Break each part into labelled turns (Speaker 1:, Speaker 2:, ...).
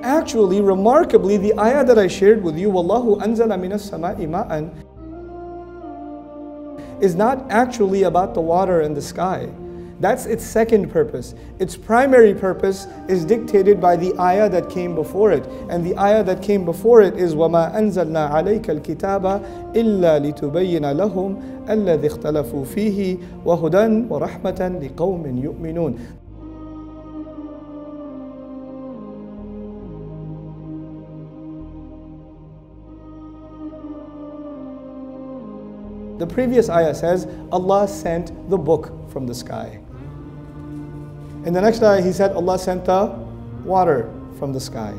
Speaker 1: Actually, remarkably, the ayah that I shared with you, Wallahu anzala minas sama'i ma'an, is not actually about the water and the sky. That's its second purpose. Its primary purpose is dictated by the ayah that came before it. And the ayah that came before it is وَمَا أَنزَلْنَا عَلَيْكَ الْكِتَابَ إِلَّا لِتُبَيِّنَ لَهُمْ الَّذِي اخْتَلَفُوا فِيهِ وَهُدًى وَرَحْمَةً لِقَوْمٍ يُؤْمِنُونَ. The previous ayah says, Allah sent the book from the sky. In the next ayah, He said, Allah sent the water from the sky.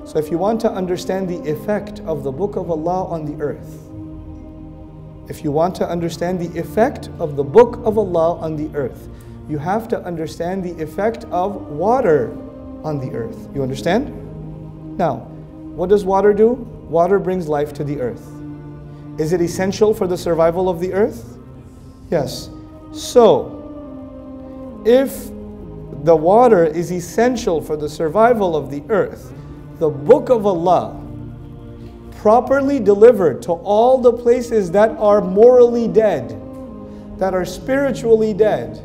Speaker 1: So if you want to understand the effect of the book of Allah on the earth, if you want to understand the effect of the book of Allah on the earth, you have to understand the effect of water on the earth. You understand? Now, what does water do? Water brings life to the earth. Is it essential for the survival of the earth? Yes. So, if the water is essential for the survival of the earth, the book of Allah, properly delivered to all the places that are morally dead, that are spiritually dead,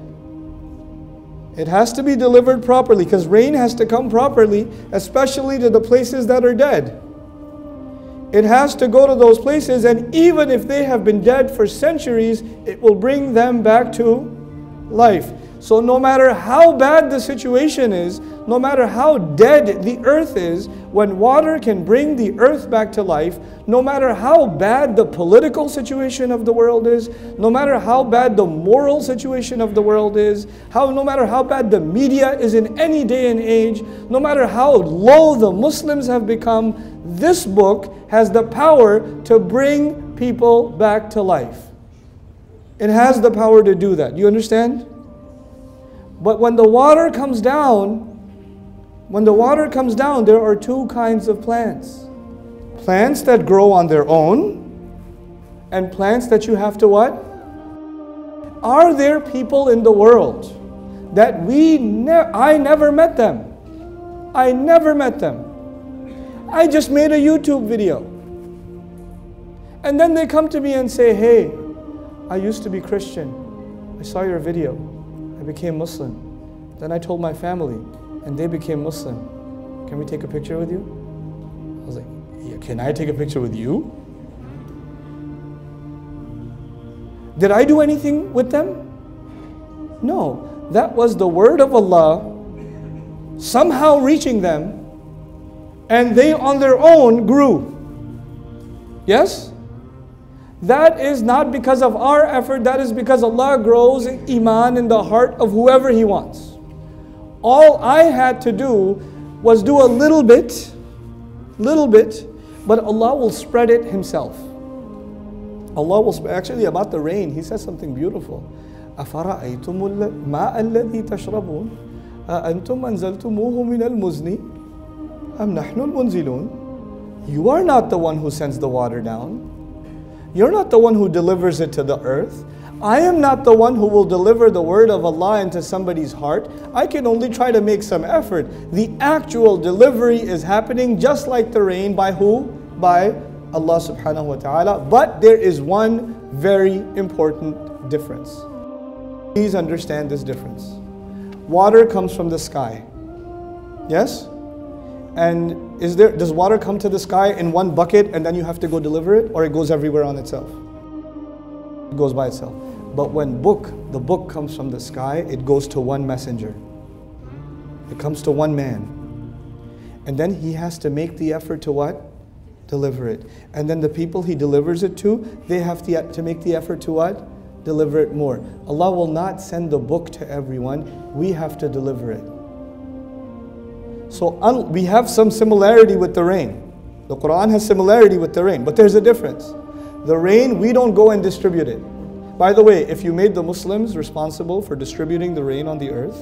Speaker 1: it has to be delivered properly, because rain has to come properly, especially to the places that are dead. It has to go to those places, and even if they have been dead for centuries, it will bring them back to life. So no matter how bad the situation is, no matter how dead the earth is, when water can bring the earth back to life, no matter how bad the political situation of the world is, no matter how bad the moral situation of the world is, no matter how bad the media is in any day and age, no matter how low the Muslims have become, this book has the power to bring people back to life. It has the power to do that. You understand? But when the water comes down, there are two kinds of plants. Plants that grow on their own, and plants that you have to what? Are there people in the world that I never met them? I never met them. I just made a YouTube video. And then they come to me and say, hey, I used to be Christian. I saw your video. I became Muslim. Then I told my family, and they became Muslim. Can we take a picture with you? I was like, yeah, can I take a picture with you? Did I do anything with them? No. That was the word of Allah somehow reaching them, and they on their own grew. Yes? That is not because of our effort, that is because Allah grows iman in the heart of whoever He wants. All I had to do was do a little bit, but Allah will spread it Himself. Allah will, actually about the rain, He says something beautiful. أَفَرَأَيْتُمُ الْمَاءَ الَّذِي تَشْرَبُونَ أَأَنْتُمْ أَنزَلْتُمُوهُ مِنَ الْمُزْنِ أَمْ نَحْنُ الْمُنزِلُونَ. You are not the one who sends the water down. You're not the one who delivers it to the earth. I am not the one who will deliver the word of Allah into somebody's heart. I can only try to make some effort. The actual delivery is happening just like the rain. By who? By Allah subhanahu wa ta'ala. But there is one very important difference. Please understand this difference. Water comes from the sky. Yes? And does water come to the sky in one bucket and then you have to go deliver it? Or it goes everywhere on itself? It goes by itself. But when the book comes from the sky, it goes to one messenger. It comes to one man. And then he has to make the effort to what? Deliver it. And then the people he delivers it to, they have to make the effort to what? Deliver it more. Allah will not send the book to everyone. We have to deliver it. So we have some similarity with the rain. The Quran has similarity with the rain, but there's a difference. The rain, we don't go and distribute it. By the way, if you made the Muslims responsible for distributing the rain on the earth,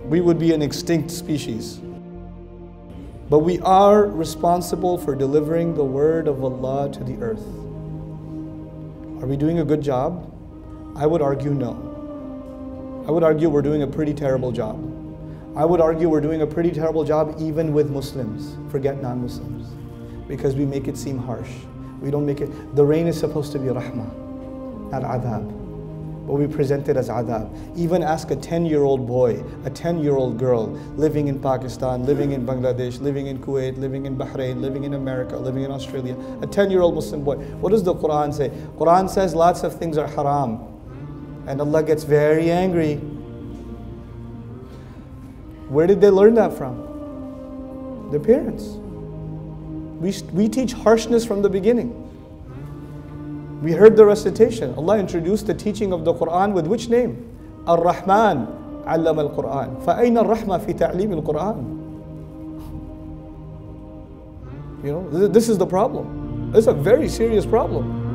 Speaker 1: we would be an extinct species. But we are responsible for delivering the word of Allah to the earth. Are we doing a good job? I would argue no. I would argue we're doing a pretty terrible job. I would argue we're doing a pretty terrible job even with Muslims. Forget non-Muslims. Because we make it seem harsh. We don't make it, the rain is supposed to be rahmah, not adhab. But we present it as adhab. Even ask a 10-year-old boy, a 10-year-old girl, living in Pakistan, living in Bangladesh, living in Kuwait, living in Bahrain, living in America, living in Australia, a 10-year-old Muslim boy. What does the Quran say? Quran says lots of things are haram. And Allah gets very angry. Where did they learn that from? Their parents. We teach harshness from the beginning. We heard the recitation. Allah introduced the teaching of the Quran with which name? Ar-Rahman allama al-Quran. فَأَيْنَ الرَّحْمَةِ فِي تَعْلِيمِ الْقُرْآنِ. You know, this is the problem. It's a very serious problem.